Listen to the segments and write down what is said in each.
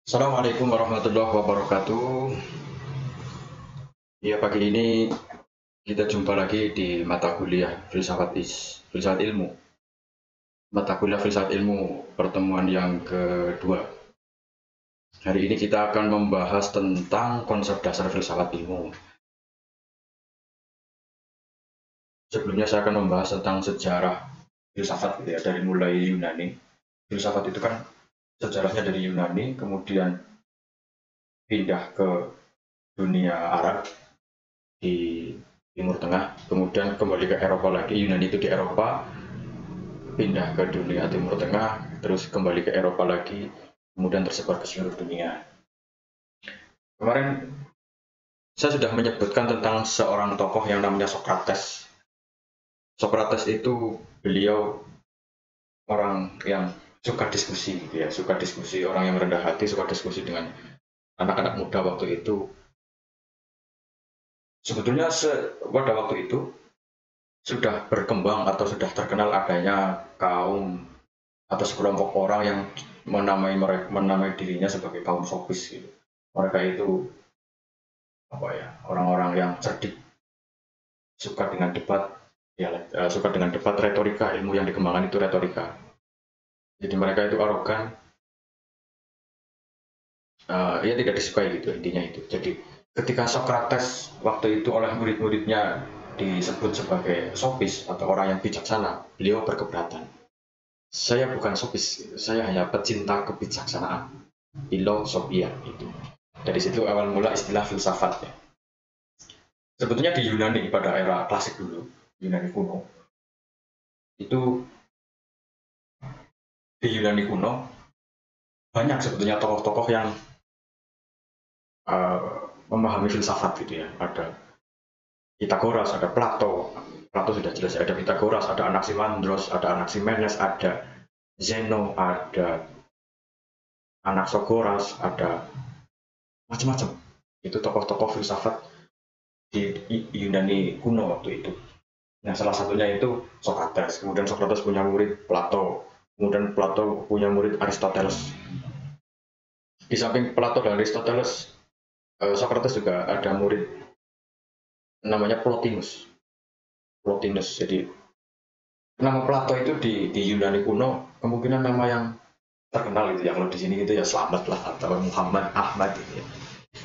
Assalamualaikum warahmatullahi wabarakatuh. Ya, pagi ini kita jumpa lagi di mata kuliah filsafat ilmu. Mata kuliah filsafat ilmu pertemuan yang kedua. Hari ini kita akan membahas tentang konsep dasar filsafat ilmu. Sebelumnya saya akan membahas tentang sejarah filsafat gitu ya, dari mulai Yunani. Filsafat itu kan sejarahnya dari Yunani, kemudian pindah ke dunia Arab di Timur Tengah, kemudian kembali ke Eropa lagi. Yunani itu di Eropa, pindah ke dunia Timur Tengah, terus kembali ke Eropa lagi, kemudian tersebar ke seluruh dunia. Kemarin saya sudah menyebutkan tentang seorang tokoh yang namanya Socrates. Socrates itu beliau orang yang suka diskusi, gitu ya, suka diskusi, orang yang rendah hati, suka diskusi dengan anak-anak muda waktu itu. Sebetulnya pada waktu itu sudah berkembang atau sudah terkenal adanya kaum atau sekelompok orang yang menamai dirinya sebagai kaum sofis gitu. Mereka itu apa ya, orang-orang yang cerdik, suka dengan debat, suka dengan debat, retorika, ilmu yang dikembangkan itu retorika. Jadi mereka itu arogan, ya tidak disukai gitu intinya itu. Jadi ketika Socrates waktu itu oleh murid-muridnya disebut sebagai sofis atau orang yang bijaksana, beliau berkeberatan. Saya bukan sofis, saya hanya pecinta kebijaksanaan, filosofia itu. Dari situ awal mula istilah filsafat ya. Sebetulnya di Yunani pada era klasik dulu, Yunani kuno, itu di Yunani kuno banyak sebetulnya tokoh-tokoh yang memahami filsafat gitu ya. Ada Pitagoras, ada Plato, Plato sudah jelas ada Pitagoras, ada Anaximandros, ada Anaximenes, ada Zeno, ada Anaxagoras, ada macam-macam. Itu tokoh-tokoh filsafat di Yunani kuno waktu itu. Nah, salah satunya itu Socrates. Kemudian Socrates punya murid Plato. Kemudian Plato punya murid Aristoteles. Di samping Plato dan Aristoteles, Socrates juga ada murid namanya Plotinus. Plotinus. Jadi nama Plato itu di Yunani kuno kemungkinan nama yang terkenal gitu ya. Kalau di sini gitu ya Slamet lah atau Muhammad Ahmad gitu ya.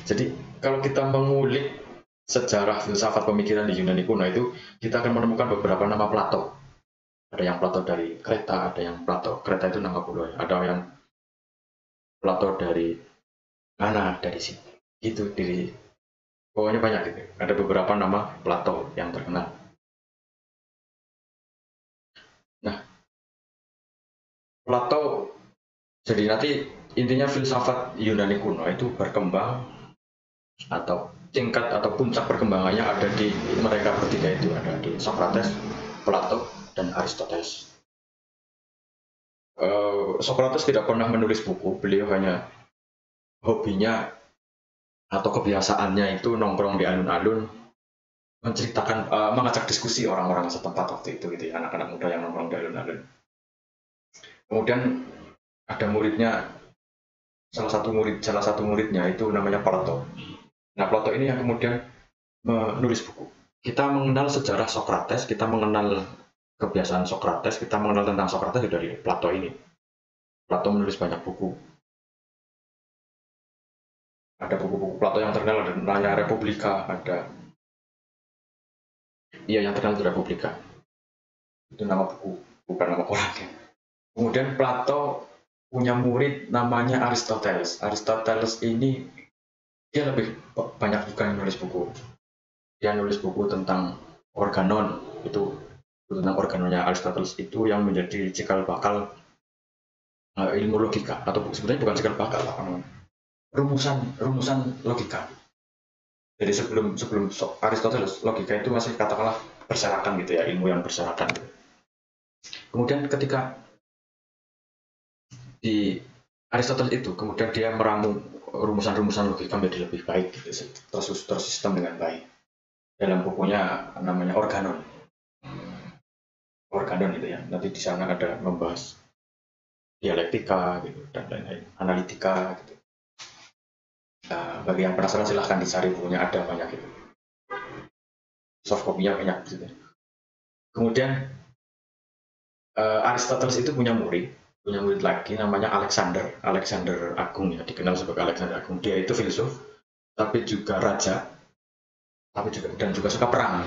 Jadi kalau kita mengulik sejarah filsafat pemikiran di Yunani kuno itu, kita akan menemukan beberapa nama Plato. Ada yang Plato dari Kreta, ada yang Plato, Kreta itu nama pulau ya. Ada yang Plato dari mana, dari sini. Itu dari pokoknya banyak gitu. Ada beberapa nama Plato yang terkenal. Nah, Plato jadi nanti intinya filsafat Yunani kuno itu berkembang atau tingkat atau puncak perkembangannya ada di mereka bertiga itu, ada di Socrates, Plato, dan Aristoteles. Socrates tidak pernah menulis buku, beliau hanya hobinya atau kebiasaannya itu nongkrong di alun-alun, menceritakan, mengajak diskusi orang-orang setempat waktu itu gitu ya, anak-anak muda yang nongkrong di alun-alun. Kemudian ada muridnya, salah satu muridnya itu namanya Plato. Nah, Plato ini yang kemudian menulis buku. Kita mengenal sejarah Socrates, kita mengenal kebiasaan Socrates, kita mengenal tentang Socrates dari Plato ini. Plato menulis banyak buku. Ada buku-buku Plato yang terkenal, ada namanya Republika, ada yang terkenal itu Republika. Itu nama buku, bukan nama orangnya. Kemudian Plato punya murid namanya Aristoteles. Aristoteles ini dia lebih banyak juga yang nulis buku. Dia nulis buku tentang organon, itu tentang organonnya Aristoteles itu yang menjadi cikal bakal ilmu logika, atau sebenarnya bukan cikal bakal, rumusan logika. Jadi sebelum sebelum Aristoteles, logika itu masih katakanlah berserakan gitu ya, ilmu yang berserakan. Kemudian ketika di Aristoteles itu, kemudian dia meramu rumusan-rumusan logika menjadi lebih baik, gitu, tersistem dengan baik. Dalam bukunya namanya Organon. Organon itu ya, nanti di sana ada membahas dialektika gitu dan lain-lain, analitika gitu. Bagi yang penasaran silahkan dicari bukunya, ada banyak itu. Soft copy-nya banyak gitu. Kemudian Aristoteles itu punya murid lagi namanya Alexander Agung ya, dikenal sebagai Alexander Agung. Dia itu filsuf, tapi juga raja, dan juga suka perang.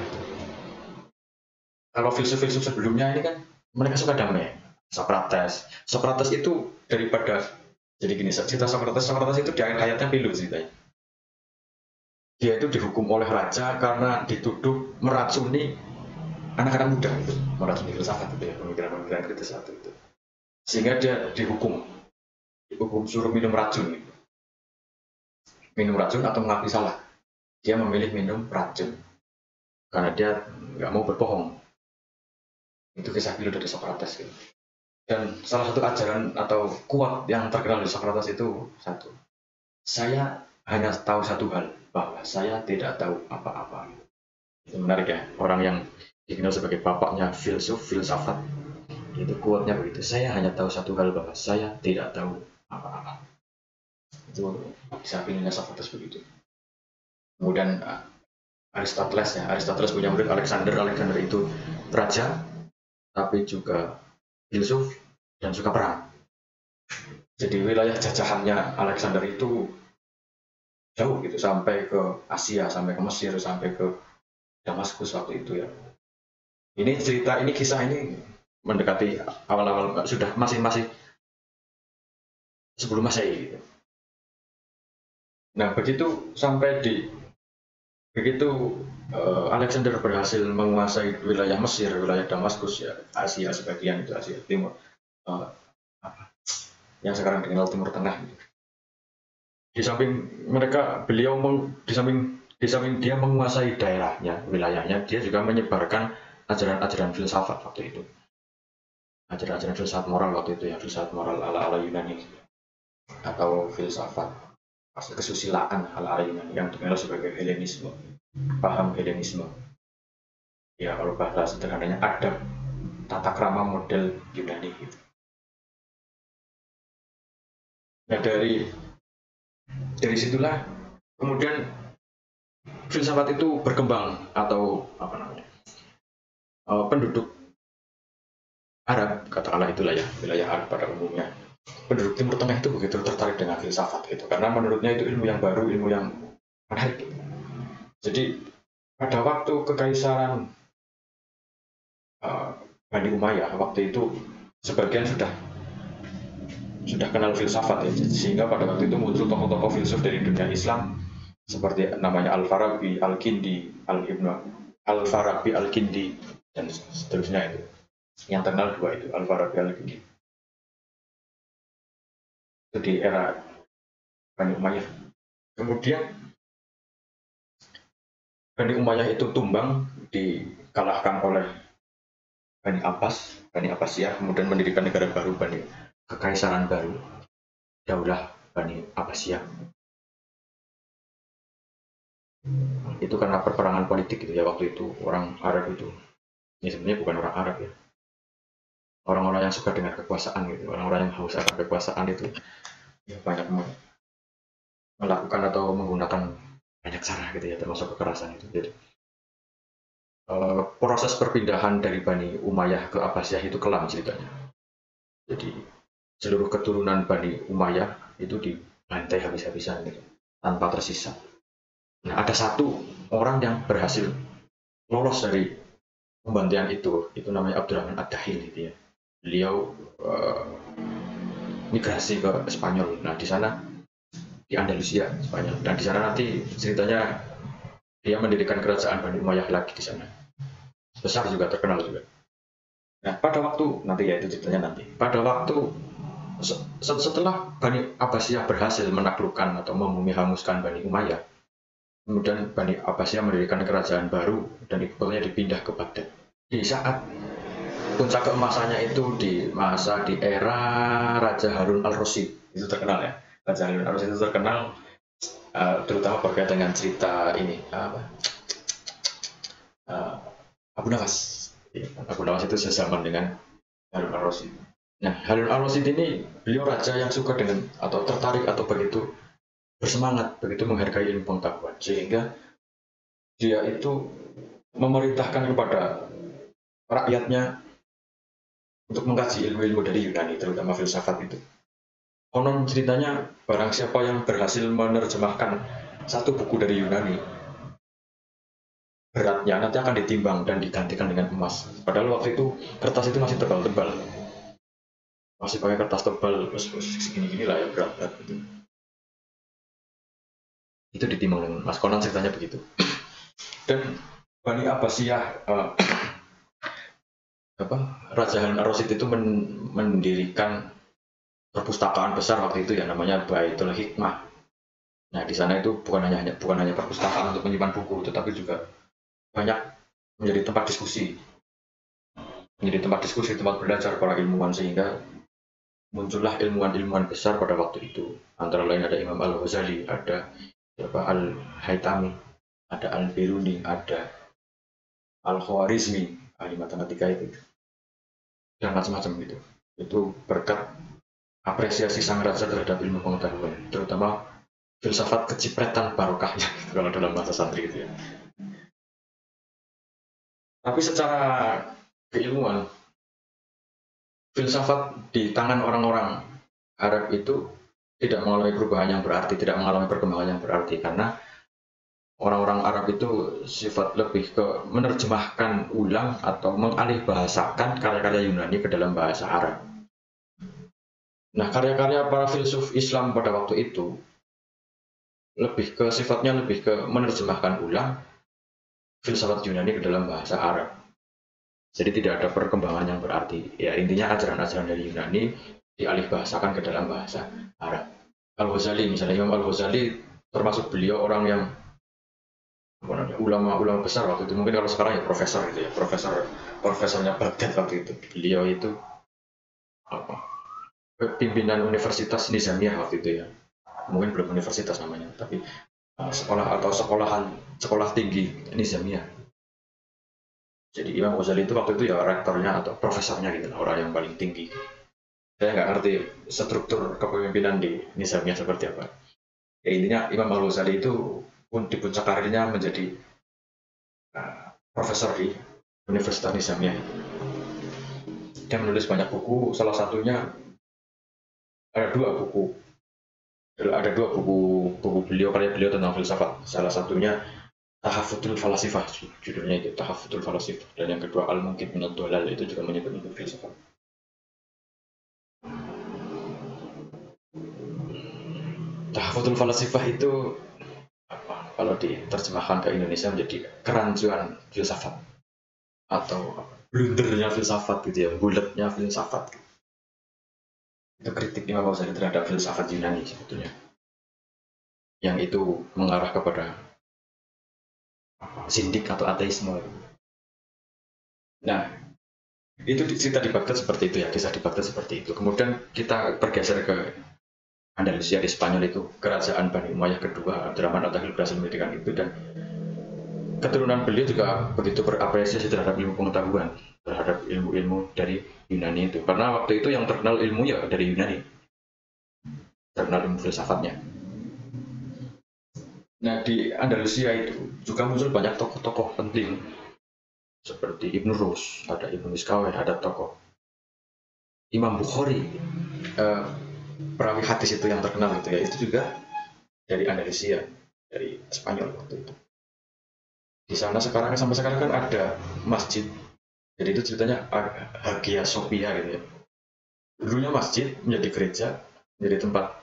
Kalau filsuf-filsuf sebelumnya ini kan mereka suka damai. Socrates itu daripada jadi gini, cerita Socrates itu di akhir hayatnya pilu ceritanya. Dia itu dihukum oleh raja karena dituduh meracuni anak-anak muda itu, meracuni filsafat itu ya, pemikiran-pemikiran kritis satu itu. Sehingga dia dihukum suruh minum racun gitu. Minum racun atau mengakui salah. Dia memilih minum racun karena dia nggak mau berbohong. Itu kisah pilu dari Socrates gitu. Dan salah satu ajaran atau quote yang terkenal di Socrates itu satu, saya hanya tahu satu hal, bahwa saya tidak tahu apa-apa. Itu menarik ya, orang yang dikenal sebagai bapaknya filsafat, itu quote-nya begitu, saya hanya tahu satu hal, bahwa saya tidak tahu apa-apa. Itu kisah pilunya Socrates begitu. Kemudian Aristoteles punya murid Alexander itu raja, tapi juga filsuf dan suka perang. Jadi wilayah jajahannya Alexander itu jauh gitu, sampai ke Asia, sampai ke Mesir, sampai ke Damaskus waktu itu ya. Kisah ini mendekati awal-awal, sudah masih sebelum Masehi gitu. Nah, begitu Alexander berhasil menguasai wilayah Mesir, wilayah Damaskus ya, Asia sebagian itu, Asia Timur, yang sekarang dikenal Timur Tengah. Di samping dia menguasai daerahnya, wilayahnya, dia juga menyebarkan ajaran-ajaran filsafat waktu itu. Ajaran-ajaran filsafat moral waktu itu ya, filsafat moral ala Yunani atau filsafat kesusilaan ala Yunani yang dikenal sebagai Helenisme, paham Helenisme. Ya, kalau bahasa sederhananya adab tata krama model Yunani gitu. Nah, dari situlah kemudian filsafat itu berkembang, atau penduduk Arab, katakanlah itulah ya, wilayah Arab pada umumnya, penduduk Timur Tengah itu begitu tertarik dengan filsafat gitu, karena menurutnya itu ilmu yang baru, ilmu yang menarik gitu. Jadi pada waktu kekaisaran Bani Umayyah waktu itu, sebagian sudah kenal filsafat ya, sehingga pada waktu itu muncul tokoh-tokoh filsuf dari dunia Islam seperti namanya Al-Farabi, Al-Kindi, Al-Farabi, Al-Kindi, dan seterusnya itu. Yang terkenal dua itu, Al-Farabi, Al-Kindi. Itu di era Bani Umayyah. Kemudian Bani Umayyah itu tumbang, dikalahkan oleh Bani Abbasiyah, kemudian mendirikan negara baru, kekaisaran baru, Daulah Bani Abbasiyah. Itu karena perperangan politik gitu ya, waktu itu orang Arab itu, ini sebenarnya bukan orang Arab ya, orang-orang yang suka dengan kekuasaan gitu, orang-orang yang haus akan kekuasaan itu ya, banyak melakukan atau menggunakan banyak cara gitu ya, termasuk kekerasan itu. Jadi proses perpindahan dari Bani Umayyah ke Abbasiyah itu kelam ceritanya. Jadi seluruh keturunan Bani Umayyah itu dibantai habis-habisan gitu, tanpa tersisa. Nah, ada satu orang yang berhasil lolos dari pembantaian itu namanya Abdurrahman Ad-Dahil gitu ya. Beliau migrasi ke Spanyol. Nah, di sana di Andalusia, Spanyol. Dan di sana nanti ceritanya dia mendirikan kerajaan Bani Umayyah lagi di sana. Besar juga, terkenal juga. Nah, pada waktu nanti ya, itu ceritanya nanti. Pada waktu setelah Bani Abbasiyah berhasil menaklukkan atau menghanguskan Bani Umayyah, kemudian Bani Abbasiyah mendirikan kerajaan baru dan ibukotanya dipindah ke Baghdad. Di saat puncak keemasannya itu di era Raja Harun al-Rasyid, itu terkenal ya. Raja Harun al-Rasyid itu terkenal terutama berkaitan dengan cerita ini Abu Nawas. Abu Nawas itu sezaman dengan Harun al-Rasyid. Nah, Harun al-Rasyid ini beliau raja yang suka dengan atau tertarik atau begitu bersemangat, begitu menghargai ilmu pengetahuan, sehingga dia itu memerintahkan kepada rakyatnya untuk mengkaji ilmu-ilmu dari Yunani, terutama filsafat itu. Konon ceritanya, barang siapa yang berhasil menerjemahkan satu buku dari Yunani, beratnya nanti akan ditimbang dan digantikan dengan emas. Padahal waktu itu kertas itu masih tebal-tebal, masih pakai kertas tebal, segini-gini lah ya, berat-berat gitu. Itu ditimbang dengan emas. Konon ceritanya begitu. Dan Bani Abbasiyah, Raja Harun ar-Rasyid itu mendirikan perpustakaan besar waktu itu ya, namanya Baitul Hikmah. Nah, di sana itu bukan hanya perpustakaan untuk menyimpan buku, tetapi juga banyak menjadi tempat diskusi, tempat belajar para ilmuwan, sehingga muncullah ilmuwan-ilmuwan besar pada waktu itu. Antara lain ada Imam Al-Ghazali, ada Al-Haytami, ada Al-Biruni, ada Al-Khwarizmi, ahli matematika itu, dan macam-macam gitu. Itu berkat apresiasi sang raja terhadap ilmu pengetahuan, terutama filsafat kecipretan barokahnya gitu, kalau dalam bahasa santri gitu ya. Tapi secara keilmuan, filsafat di tangan orang-orang Arab itu tidak mengalami perubahan yang berarti, tidak mengalami perkembangan yang berarti, karena orang-orang Arab itu sifat lebih ke menerjemahkan ulang atau mengalih bahasakan karya-karya Yunani ke dalam bahasa Arab. Nah, karya-karya para filsuf Islam pada waktu itu sifatnya lebih ke menerjemahkan ulang filsafat Yunani ke dalam bahasa Arab. Jadi tidak ada perkembangan yang berarti. Ya, intinya ajaran-ajaran dari Yunani dialih bahasakan ke dalam bahasa Arab. Al-Ghazali, misalnya Imam Al-Ghazali, termasuk beliau orang yang ulama-ulama besar waktu itu. Mungkin kalau sekarang ya profesor gitu ya, profesornya Baghdad waktu itu. Beliau itu pimpinan Universitas Nizamiyah waktu itu ya. Mungkin belum universitas namanya, tapi sekolah tinggi Nizamiyah. Jadi Imam Ghazali itu waktu itu ya rektornya atau profesornya gitu, orang yang paling tinggi. Saya nggak ngerti struktur kepemimpinan di Nizamiyah seperti apa. Ya, intinya Imam Al-Ghazali itu pun di puncak karirnya menjadi profesor di Universitas Nizamiyah. Dia menulis banyak buku, salah satunya ada dua buku beliau, karya beliau tentang filsafat. Salah satunya Tahaffutul Falasifah, judulnya itu Tahaffutul Falasifah, dan yang kedua Al-Munqidh Minad Dhalal, itu juga menyebut filsafat. Tahaffutul Falasifah itu kalau diterjemahkan ke Indonesia menjadi kerancuan filsafat atau blundernya filsafat gitu ya, bulatnya filsafat. Itu kritik Imam Ghazali terhadap filsafat Yunani sebetulnya, yang itu mengarah kepada sindik atau ateisme. Nah, itu cerita di Baghdad seperti itu ya, kisah di Baghdad seperti itu. Kemudian kita bergeser ke Andalusia di Spanyol, itu kerajaan Bani Umayyah kedua, Abdurrahman At-Taghil berhasil mendirikan itu, dan keturunan beliau juga begitu berapresiasi terhadap ilmu pengetahuan, terhadap ilmu-ilmu dari Yunani itu. Karena waktu itu yang terkenal ilmu ya dari Yunani, terkenal ilmu filsafatnya. Nah, di Andalusia itu juga muncul banyak tokoh-tokoh penting seperti Ibn Rus, ada Ibn Miskaweh, ada tokoh Imam Bukhari, perawi hadis itu yang terkenal gitu ya, itu juga dari Andalusia, dari Spanyol waktu itu. Di sana sampai sekarang kan ada masjid, jadi itu ceritanya Hagia Sophia gitu ya. Dulunya masjid menjadi gereja, menjadi tempat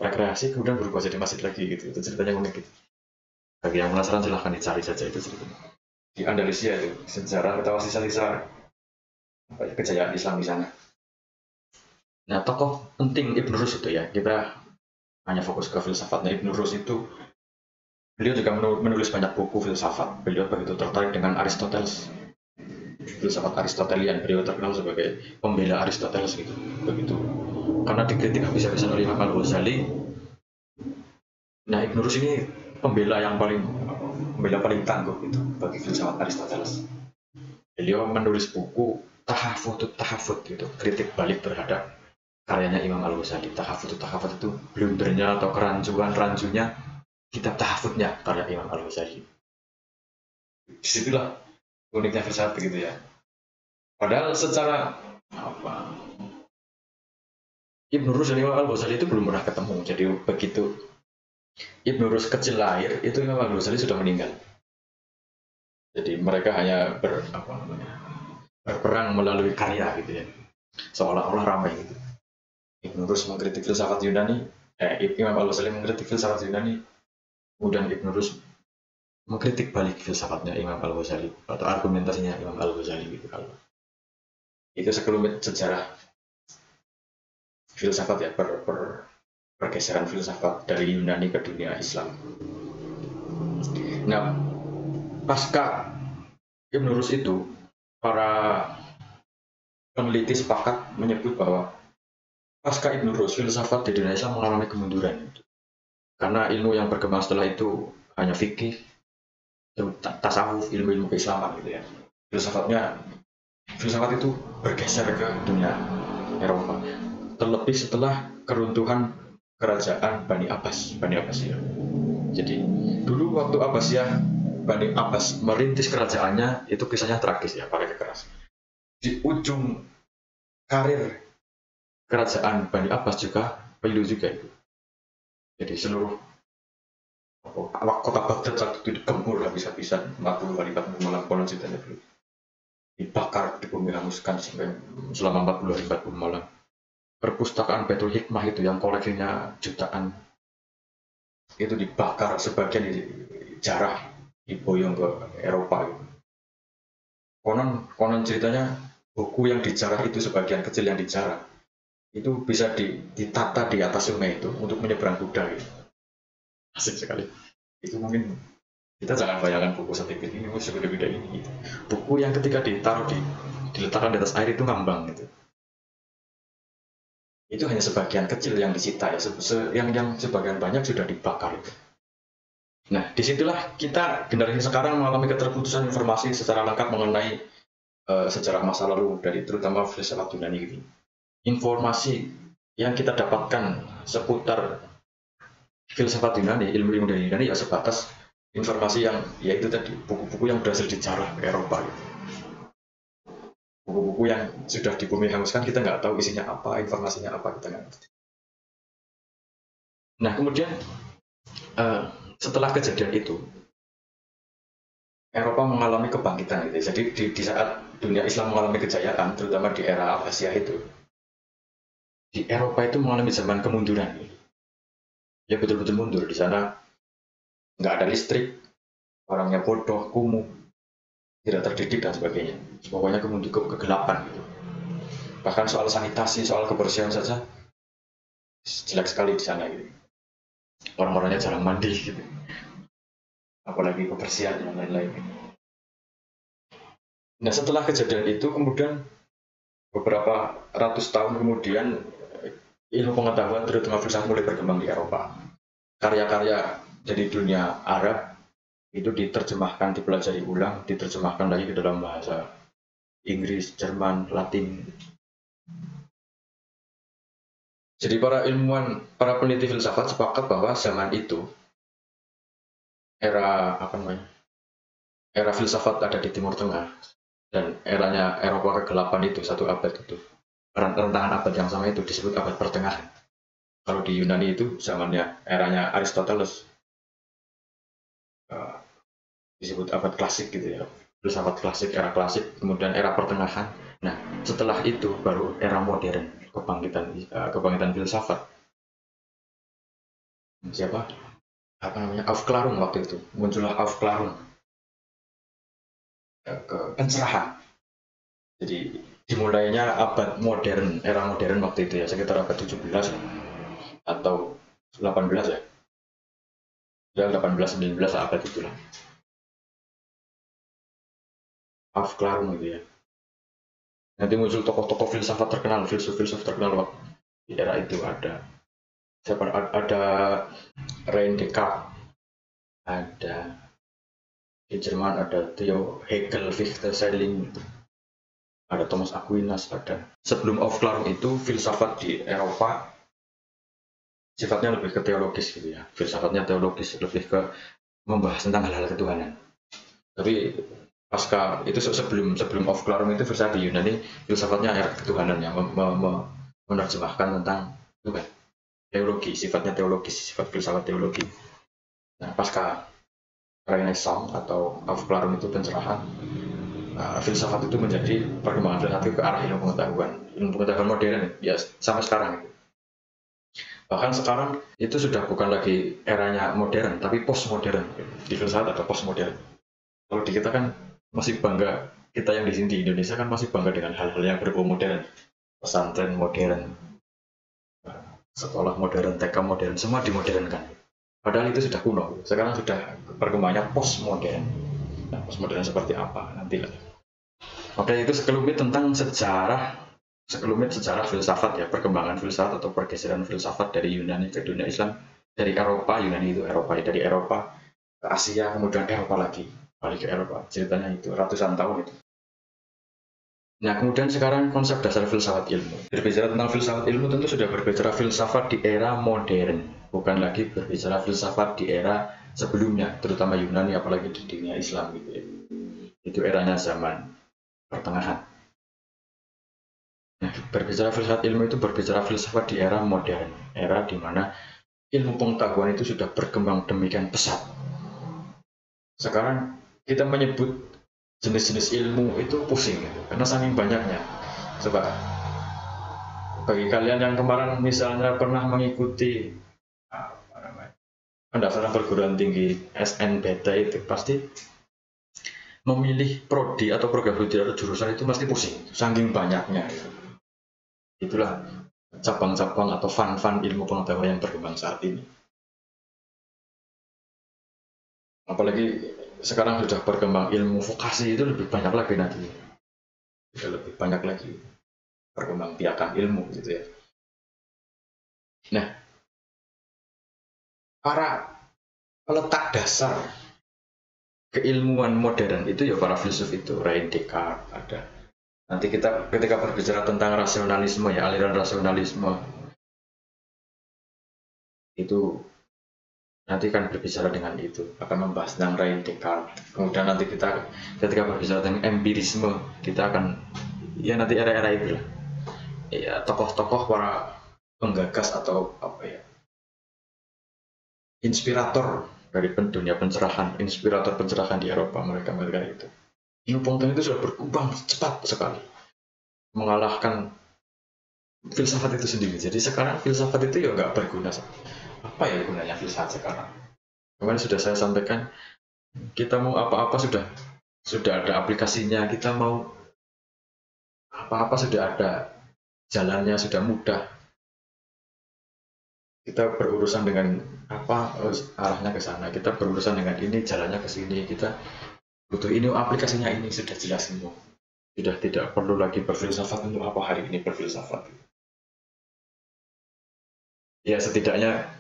rekreasi, kemudian berubah jadi masjid lagi gitu. Itu ceritanya unik gitu. Bagi yang penasaran silahkan dicari saja itu ceritanya. Di Andalusia itu sejarah atau sisa-sisa kejayaan Islam di sana. Nah, tokoh penting Ibn Rus itu ya, kita hanya fokus ke filsafatnya. Ibn Rus itu beliau juga menulis banyak buku filsafat. Beliau begitu tertarik dengan Aristoteles, filsafat Aristotelian. Beliau terkenal sebagai pembela Aristoteles gitu. Begitu, karena dikritik habis-habisan oleh Imam Al-Ghazali. Nah, Ibn Rus ini pembela paling tangguh gitu bagi filsafat Aristoteles. Beliau menulis buku Tahafut gitu, kritik balik terhadap karyanya Imam Al-Ghazali. Tahafut itu blundernya atau rancunya kitab tahafutnya karya Imam Al-Ghazali. Disitulah uniknya filsafat begitu ya. Padahal secara apa, Ibnu Rus dan Imam Al-Ghazali itu belum pernah ketemu. Jadi begitu Ibnu Rus kecil lahir, itu Imam Al-Ghazali sudah meninggal. Jadi mereka hanya berperang melalui karya gitu ya. Seolah-olah ramai gitu. Ibnu Rus mengkritik filsafat Yunani, Imam Al-Ghazali mengkritik filsafat Yunani, kemudian Ibnu Rus mengkritik balik filsafatnya Imam Al-Ghazali atau argumentasinya Imam Al-Ghazali gitu. Kalau itu sekelumit sejarah filsafat ya, pergeseran filsafat dari Yunani ke dunia Islam. Nah, pasca Ibnu Rus itu, para peneliti sepakat menyebut bahwa pasca Ibnu Rus, filsafat di dunia Islam mengalami kemunduran. Karena ilmu yang berkembang setelah itu hanya fikih, tasawuf, ilmu-ilmu keislaman gitu ya. Filsafat itu bergeser ke dunia Eropa. Terlebih setelah keruntuhan kerajaan Bani Abbasiyah. Jadi dulu waktu Bani Abbas merintis kerajaannya, itu kisahnya tragis ya, pakai kekerasan. Di ujung karir kerajaan Bani Abbas juga pilu juga itu. Jadi seluruh kota Baghdad saat itu digempur habis-habisan, 40 hari 40 malam konon ceritanya dulu. Dibakar, dibumi hanguskan sampai selama 40 hari 40 malam. Perpustakaan Baitul Hikmah itu yang koleksinya jutaan itu dibakar, sebagian dijarah, diboyong ke Eropa. Konon ceritanya buku yang dijarah itu, sebagian kecil yang dijarah itu bisa ditata di atas sungai itu untuk menyeberang kuda gitu. Asik sekali. Itu mungkin kita jangan bayangkan buku setipis ini, segede-gede ini gitu. Buku yang ketika diletakkan di atas air itu ngambang gitu. Itu hanya sebagian kecil yang disita ya, yang sebagian banyak sudah dibakar itu. Nah, disitulah kita generasi sekarang mengalami keterputusan informasi secara lengkap mengenai sejarah masa lalu dari terutama filsafat Yunani gitu. Informasi yang kita dapatkan seputar filsafat Yunani, ilmu-ilmu dari Yunani ya sebatas informasi yang yaitu tadi buku-buku yang berhasil dijarah ke Eropa gitu. Buku-buku yang sudah di bumi hanguskan, kita nggak tahu isinya apa, informasinya apa, kita nggak ngerti. Nah, kemudian setelah kejadian itu, Eropa mengalami kebangkitan gitu. Jadi di saat dunia Islam mengalami kejayaan, terutama di era Abbasiyah itu, di Eropa itu mengalami zaman kemunduran. Ya betul-betul mundur. Di sana nggak ada listrik, orangnya bodoh, kumuh, tidak terdidik dan sebagainya. Pokoknya kegelapan gitu. Bahkan soal sanitasi, soal kebersihan saja jelek sekali di sana gitu. Orang-orangnya jarang mandi gitu. Apalagi kebersihan dan lain-lain. Nah, setelah kejadian itu kemudian beberapa ratus tahun kemudian ilmu pengetahuan terutama filsafat mulai berkembang di Eropa. Karya-karya dari dunia Arab itu diterjemahkan, dipelajari ulang, diterjemahkan lagi ke dalam bahasa Inggris, Jerman, Latin. Jadi para peneliti filsafat sepakat bahwa zaman itu era filsafat ada di Timur Tengah dan eranya Eropa kegelapan itu, satu abad itu. Rentangan abad yang sama itu disebut abad pertengahan. Kalau di Yunani itu zamannya eranya Aristoteles disebut abad klasik gitu ya, filsafat klasik, era klasik, kemudian era pertengahan. Nah, setelah itu baru era modern, kebangkitan filsafat. Aufklärung waktu itu, muncullah Aufklärung, pencerahan. Jadi dimulainya abad modern, era modern waktu itu ya, sekitar abad 17 atau 18 ya. Ya 18-19 abad itulah. Aufklärung gitu ya. Nanti muncul tokoh-tokoh filsafat terkenal, filsuf terkenal di era itu ada René Descartes, ada di Jerman ada Theo Hegel, Fichte, Schelling. ada Thomas Aquinas, ada. Sebelum Of Clarum itu filsafat di Eropa sifatnya lebih ke teologis gitu ya. Filsafatnya teologis, lebih ke membahas tentang hal-hal ketuhanan. Tapi pasca itu sebelum Of Clarum itu filsafat di Yunani filsafatnya era ketuhanan yang menerjemahkan tentang Tuhan. Teologi, sifatnya teologis, sifat filsafat teologi. Nah, pasca Renaissance atau Of Clarum itu pencerahan, filsafat itu menjadi perkembangan filsafat ke arah ilmu pengetahuan modern ya sampai sekarang itu. Bahkan sekarang itu sudah bukan lagi eranya modern tapi postmodern di filsafat atau postmodern. Kalau di kita kan masih bangga, kita yang di sini di Indonesia kan masih bangga dengan hal-hal yang berbau modern, pesantren modern, sekolah modern, TK modern, semua dimodernkan. Padahal itu sudah kuno. Sekarang sudah perkembangannya postmodern. Nah, postmodern seperti apa nantilah. Oke, itu sekelumit tentang sejarah filsafat ya, perkembangan filsafat atau pergeseran filsafat dari Yunani ke dunia Islam, dari Eropa, Yunani itu Eropa, dari Eropa ke Asia, kemudian Eropa lagi, balik ke Eropa. Ceritanya itu ratusan tahun itu. Nah, kemudian sekarang konsep dasar filsafat ilmu. Berbicara tentang filsafat ilmu tentu sudah berbicara filsafat di era modern, bukan lagi berbicara filsafat di era sebelumnya, terutama Yunani apalagi di dunia Islam gitu ya. Itu eranya zaman pertengahan. Nah, berbicara filsafat ilmu itu berbicara filsafat di era modern, era di mana ilmu pengetahuan itu sudah berkembang demikian pesat. Sekarang kita menyebut jenis-jenis ilmu itu pusing gitu, karena saking banyaknya. Coba bagi kalian yang kemarin misalnya pernah mengikuti pendaftaran perguruan tinggi SNBT itu pasti memilih prodi atau program studi atau jurusan itu pasti pusing, saking banyaknya. Itulah cabang-cabang atau fan-fan ilmu pengetahuan yang berkembang saat ini. Apalagi sekarang sudah berkembang ilmu vokasi, itu lebih banyak lagi nanti. Sudah lebih banyak lagi berkembang biakan ilmu gitu ya. Nah, para peletak dasar keilmuan modern itu ya para filsuf itu, René Descartes ada. Nanti kita ketika berbicara tentang rasionalisme ya, aliran rasionalisme itu nanti kan berbicara dengan itu, akan membahas tentang René Descartes. Kemudian nanti kita ketika berbicara tentang empirisme, kita akan ya nanti era-era itu lah. Ya tokoh-tokoh para penggagas atau apa ya, inspirator dari dunia pencerahan, inspirator pencerahan di Eropa, mereka itu. Ilmu pengetahuan itu sudah berkembang cepat sekali, mengalahkan filsafat itu sendiri. Jadi sekarang filsafat itu ya nggak berguna. Apa ya gunanya filsafat sekarang? Kemarin sudah saya sampaikan, kita mau apa-apa sudah ada aplikasinya, kita mau apa-apa sudah ada jalannya, sudah mudah. Kita berurusan dengan apa, arahnya ke sana, kita berurusan dengan ini, jalannya ke sini, kita butuh ini, aplikasinya ini, sudah jelas semua. Sudah tidak perlu lagi berfilsafat untuk apa hari ini berfilsafat. Ya setidaknya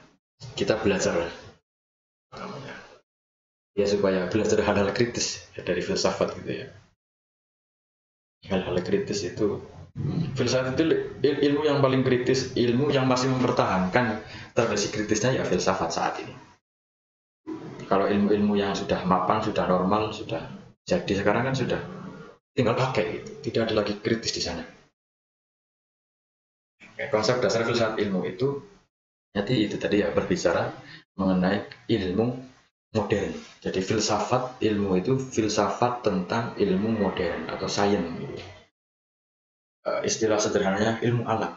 kita belajar ya supaya belajar hal-hal kritis ya, dari filsafat gitu ya. Hal-hal kritis itu, filsafat itu ilmu yang paling kritis, ilmu yang masih mempertahankan tradisi kritisnya ya filsafat saat ini. Kalau ilmu-ilmu yang sudah mapan, sudah normal, sudah jadi sekarang kan sudah tinggal pakai gitu. Tidak ada lagi kritis di sana. Konsep dasar filsafat ilmu itu nanti itu tadi ya, berbicara mengenai ilmu modern. Jadi filsafat ilmu itu filsafat tentang ilmu modern atau sains gitu. Istilah sederhananya ilmu alam.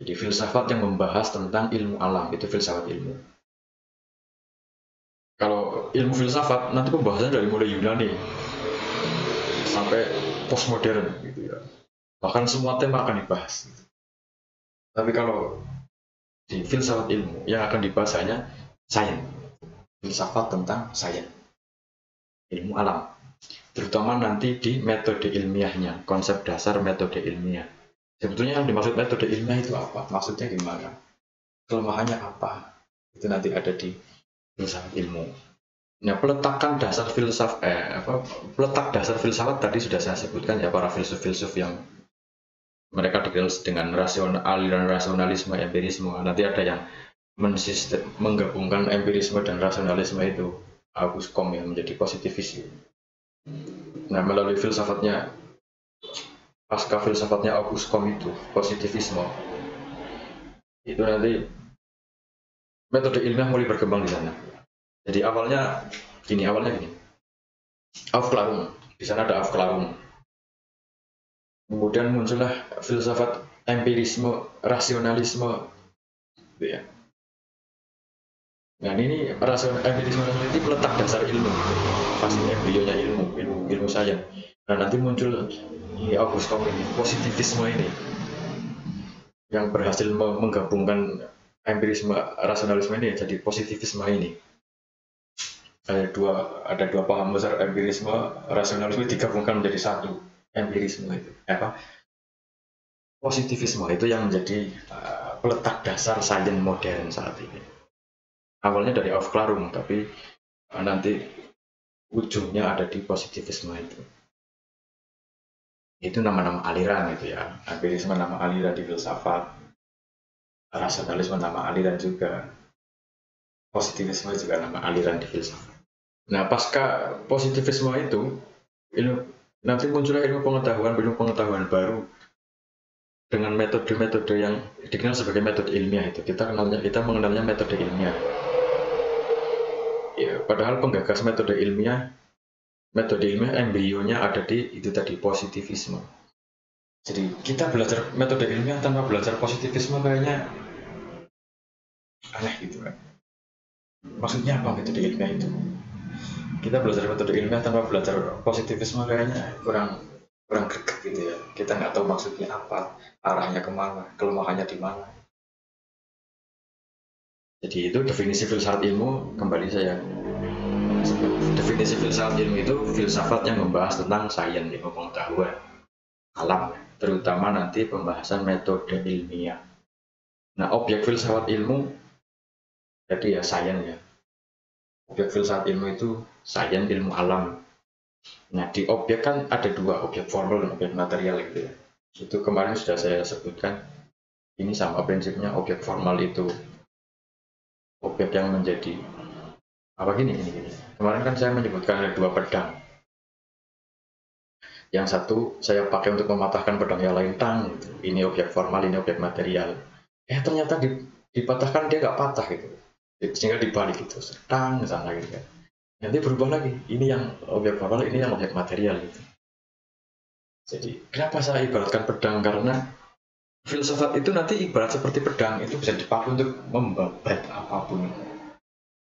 Jadi filsafat yang membahas tentang ilmu alam itu filsafat ilmu. Kalau ilmu filsafat nanti pembahasannya dari mulai Yunani sampai postmodern gitu ya. Bahkan semua tema akan dibahas. Tapi kalau di filsafat ilmu yang akan dibahas hanya sains, filsafat tentang sains, ilmu alam, terutama nanti di metode ilmiahnya, konsep dasar metode ilmiah. Sebetulnya yang dimaksud metode ilmiah itu apa? Maksudnya gimana? Kelemahannya apa? Itu nanti ada di filsafat ilmu. Nah, peletakan dasar peletak dasar filsafat tadi sudah saya sebutkan ya, para filsuf-filsuf yang mereka dikenal dengan aliran rasionalisme, empirisme. Nanti ada yang menggabungkan empirisme dan rasionalisme itu, Auguste Comte yang menjadi positivis. Nah, melalui pasca filsafatnya Auguste Comte itu, positivisme, itu nanti metode ilmiah mulai berkembang di sana. Jadi awalnya gini, Aufklärung, di sana ada Aufklärung. Kemudian muncullah filsafat empirisme, rasionalisme, gitu ya. Nah ini empirisme ini meletak dasar ilmu, pasti embrionya ilmu sains. Nah nanti muncul Auguste Comte ini, positivisme ini, yang berhasil menggabungkan empirisme, rasionalisme ini jadi positivisme ini. Ada dua paham besar, empirisme, rasionalisme digabungkan menjadi satu, empirisme itu positivisme itu yang menjadi peletak dasar sains modern saat ini. Awalnya dari Aufklärung, tapi nanti ujungnya ada di positivisme itu. Itu nama-nama aliran itu ya, empirisme nama aliran di filsafat, rasionalisme nama aliran juga, positivisme juga nama aliran di filsafat. Nah, pasca positivisme itu, nanti munculnya ilmu pengetahuan baru dengan metode-metode yang dikenal sebagai metode ilmiah itu. Kita mengenalnya metode ilmiah. Ya, padahal penggagas metode ilmiah embrionya ada di itu tadi, positivisme. Jadi kita belajar metode ilmiah tanpa belajar positivisme kayaknya aneh gitu kan. Maksudnya apa metode ilmiah itu? Kita belajar metode ilmiah tanpa belajar positivisme kayaknya kurang greget gitu ya. Kita nggak tahu maksudnya apa, arahnya kemana, kelemahannya di mana. Jadi itu definisi filsafat ilmu. Kembali saya sebut, definisi filsafat ilmu itu filsafat yang membahas tentang sains, ilmu pengetahuan alam, terutama nanti pembahasan metode ilmiah. Nah, objek filsafat ilmu jadi ya sains ya. Objek filsafat ilmu itu sains, ilmu alam. Nah, di objek kan ada dua, objek formal dan objek material gitu ya. Itu kemarin sudah saya sebutkan. Ini sama prinsipnya. Objek formal itu objek yang menjadi gini. Kemarin kan saya menyebutkan ada dua pedang. Yang satu saya pakai untuk mematahkan pedang yang lain, tang gitu. Ini objek formal, ini objek material. Ternyata dipatahkan dia nggak patah gitu. Sehingga dibalik gitu, tang sana gitu kan. Nanti berubah lagi, ini yang objek formal, ini yang objek material gitu. Jadi kenapa saya ibaratkan pedang? Karena filsafat itu nanti ibarat seperti pedang, itu bisa dipakai untuk membabat apapun.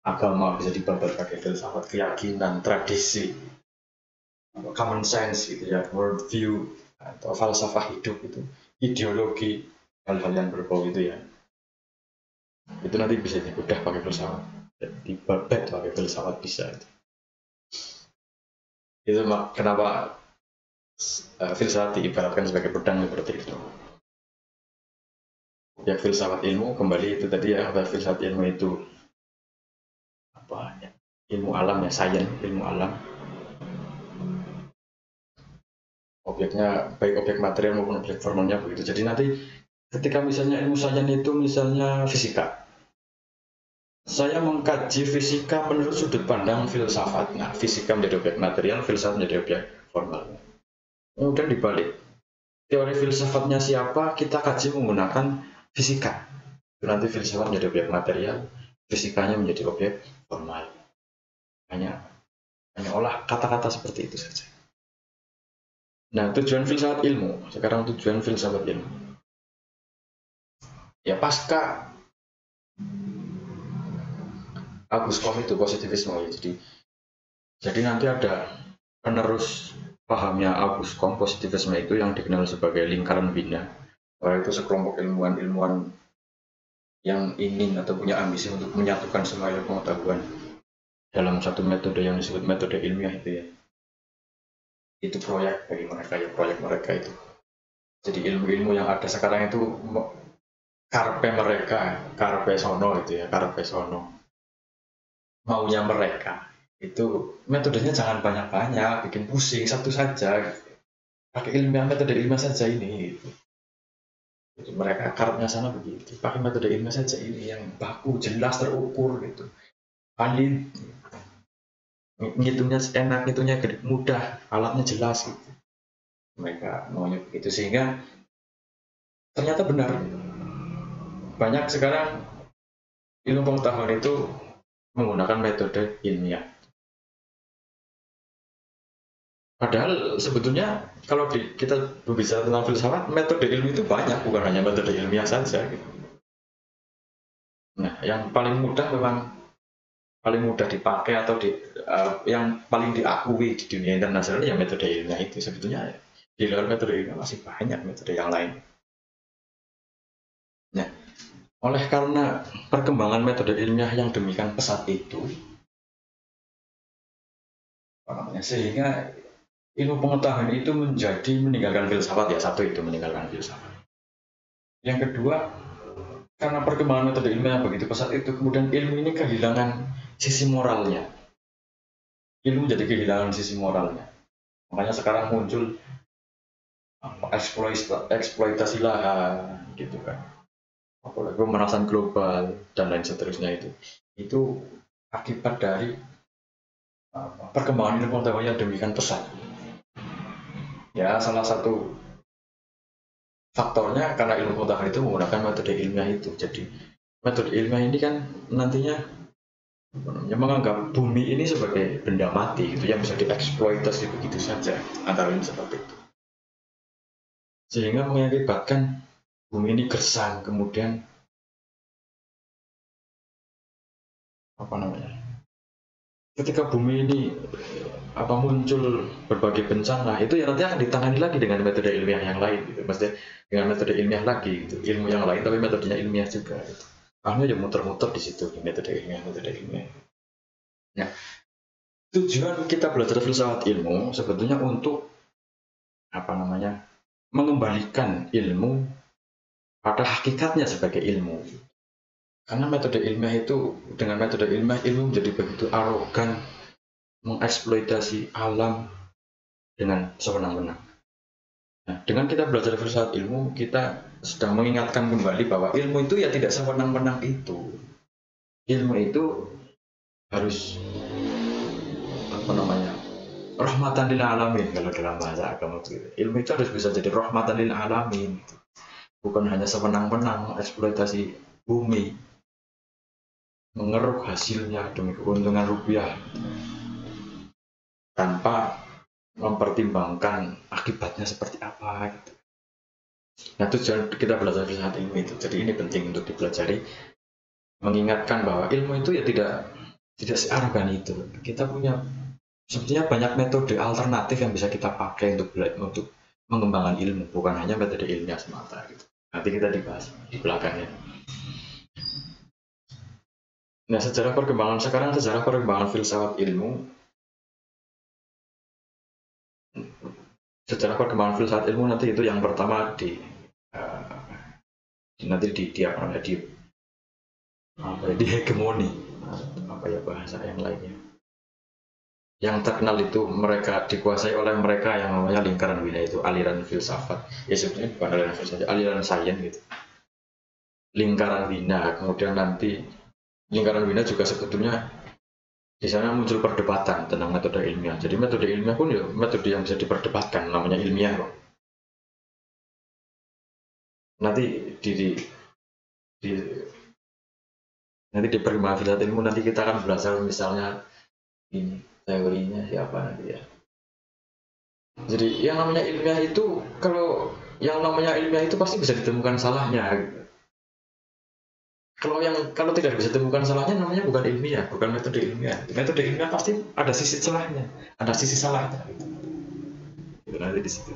Agama bisa dibabat pakai filsafat, keyakinan, tradisi, common sense gitu ya, worldview atau falsafah hidup itu, ideologi, hal-hal yang berbau itu ya. Itu nanti bisa dibedah pakai filsafat, dibabat pakai filsafat bisa itu. Itu kenapa filsafat diibaratkan sebagai pedang seperti itu. Ya, filsafat ilmu kembali itu tadi ya, filsafat ilmu itu apa ya, ilmu alam ya, sains, ilmu alam. Objeknya baik objek material maupun objek formalnya begitu. Jadi nanti ketika misalnya ilmu sains itu misalnya fisika, saya mengkaji fisika menurut sudut pandang filsafat. Nah, fisika menjadi objek material, filsafat menjadi objek formal. Kemudian dibalik, teori filsafatnya siapa, kita kaji menggunakan fisika. Itu nanti filsafat menjadi objek material, fisikanya menjadi objek formal. Hanya olah kata-kata seperti itu saja. Nah, tujuan filsafat ilmu, sekarang tujuan filsafat ilmu. Ya, pasca Auguste Comte itu positivisme ya. Jadi nanti ada penerus pahamnya Auguste Comte, positivisme itu yang dikenal sebagai lingkaran bina. Itu sekelompok ilmuwan yang ingin atau punya ambisi untuk menyatukan semua ilmu pengetahuan dalam satu metode yang disebut metode ilmiah itu ya. Itu proyek bagi mereka ya, proyek mereka itu. Jadi ilmu-ilmu yang ada sekarang itu carpe sono itu ya, carpe sono. Maunya mereka Itu metodenya jangan banyak-banyak, bikin pusing, satu saja. Pakai metode ilmiah saja ini. Jadi mereka karepnya sana begitu. Pakai metode ilmiah saja ini yang baku, jelas, terukur gitu. Valid. Ngitungnya enak, ngitungnya mudah, alatnya jelas gitu. Mereka maunya begitu sehingga ternyata benar. Banyak sekarang ilmu pengetahuan itu menggunakan metode ilmiah. Padahal sebetulnya kalau kita berbicara tentang filsafat, metode ilmu itu banyak, bukan hanya metode ilmiah saja. Gitu. Nah, yang paling mudah memang paling mudah dipakai atau yang paling diakui di dunia internasional ya metode ilmiah itu. Sebetulnya di luar metode ilmiah masih banyak metode yang lain. Nah, oleh karena perkembangan metode ilmiah yang demikian pesat itu, sehingga ilmu pengetahuan itu menjadi meninggalkan filsafat ya, satu itu meninggalkan filsafat. Yang kedua, karena perkembangan metode ilmiah begitu pesat itu, kemudian ilmu ini kehilangan sisi moralnya. Ilmu jadi kehilangan sisi moralnya. Makanya sekarang muncul eksploitasi lahan, gitu kan. Apalagi pemanasan global dan lain seterusnya itu akibat dari perkembangan ilmu pengetahuan yang demikian pesat. Ya, salah satu faktornya karena ilmu pengetahuan itu menggunakan metode ilmiah itu. Jadi metode ilmiah ini kan nantinya menganggap bumi ini sebagai benda mati gitu yang bisa dieksploitasi begitu saja, antara lain seperti itu. Sehingga mengakibatkan bumi ini gersang, kemudian ketika bumi ini muncul berbagai bencana itu ya nanti akan ditangani lagi dengan metode ilmiah yang lain gitu. Maksudnya dengan metode ilmiah lagi gitu, ilmu yang lain tapi metodenya ilmiah juga gitu. Akhirnya ya muter-muter di situ metode ilmiah. Nah, tujuan kita belajar filsafat ilmu sebetulnya untuk mengembalikan ilmu pada hakikatnya sebagai ilmu. Karena metode ilmiah itu, dengan metode ilmiah ilmu menjadi begitu arogan, mengeksploitasi alam dengan sewenang-wenang. Nah, dengan kita belajar filsafat ilmu, kita sedang mengingatkan kembali bahwa ilmu itu ya tidak sewenang-wenang itu. Ilmu itu harus rahmatan lil alamin kalau dalam bahasa agama itu. Ilmu itu harus bisa jadi rahmatan lil alamin. Bukan hanya sewenang-wenang eksploitasi bumi, mengeruk hasilnya demi keuntungan rupiah tanpa mempertimbangkan akibatnya seperti apa gitu. Nah, tujuan kita belajar filsafat ilmu itu. Jadi ini penting untuk dipelajari, mengingatkan bahwa ilmu itu ya tidak searogan itu. Kita punya sebetulnya banyak metode alternatif yang bisa kita pakai untuk mengembangkan ilmu, bukan hanya metode ilmiah semata gitu. Nanti kita dibahas di belakangnya. Nah, sejarah perkembangan filsafat ilmu. Sejarah perkembangan filsafat ilmu nanti itu yang pertama di hegemoni, bahasa yang lainnya. Yang terkenal itu mereka dikuasai oleh mereka yang namanya lingkaran Wina, itu aliran filsafat. Ya sebenarnya bukan aliran filsafat, aliran sains gitu. Lingkaran Wina, kemudian nanti lingkaran Wina juga sebetulnya di sana muncul perdebatan tentang metode ilmiah. Jadi metode ilmiah pun ya metode yang bisa diperdebatkan, namanya ilmiah kok. Nanti di perkembangan filsafat ilmu nanti kita akan belajar misalnya ini teorinya siapa nanti ya. Jadi yang namanya ilmiah itu pasti bisa ditemukan salahnya. Kalau tidak bisa ditemukan salahnya namanya bukan ilmiah, bukan metode ilmiah. Metode ilmiah pasti ada sisi celahnya, ada sisi salahnya. Itu nanti di situ.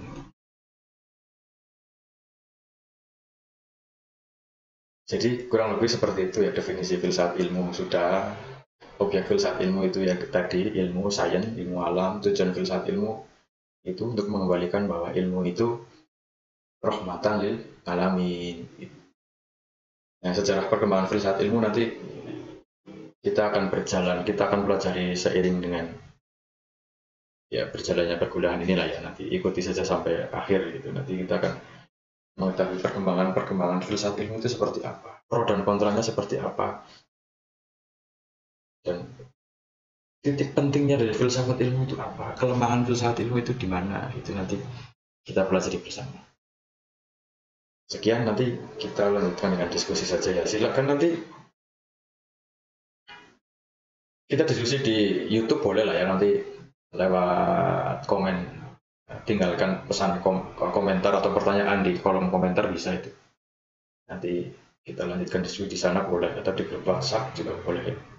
Jadi kurang lebih seperti itu ya definisi filsafat ilmu. Sudah objek filsafat ilmu itu ya tadi ilmu sains, ilmu alam. Tujuan filsafat ilmu itu untuk mengembalikan bahwa ilmu itu rahmatan lil alamin. Nah, sejarah perkembangan filsafat ilmu nanti kita akan berjalan, kita akan pelajari seiring dengan ya berjalannya perkuliahan inilah ya, nanti ikuti saja sampai akhir gitu. Nanti kita akan mengetahui perkembangan filsafat ilmu itu seperti apa, pro dan kontranya seperti apa, dan titik pentingnya dari filsafat ilmu itu apa, kelemahan filsafat ilmu itu di mana, itu nanti kita pelajari bersama. Sekian, nanti kita lanjutkan dengan diskusi saja ya. Silakan nanti kita diskusi di YouTube boleh lah ya, nanti lewat komen, tinggalkan pesan komentar atau pertanyaan di kolom komentar bisa itu. Nanti kita lanjutkan diskusi di sana boleh, atau di grup WhatsApp juga boleh.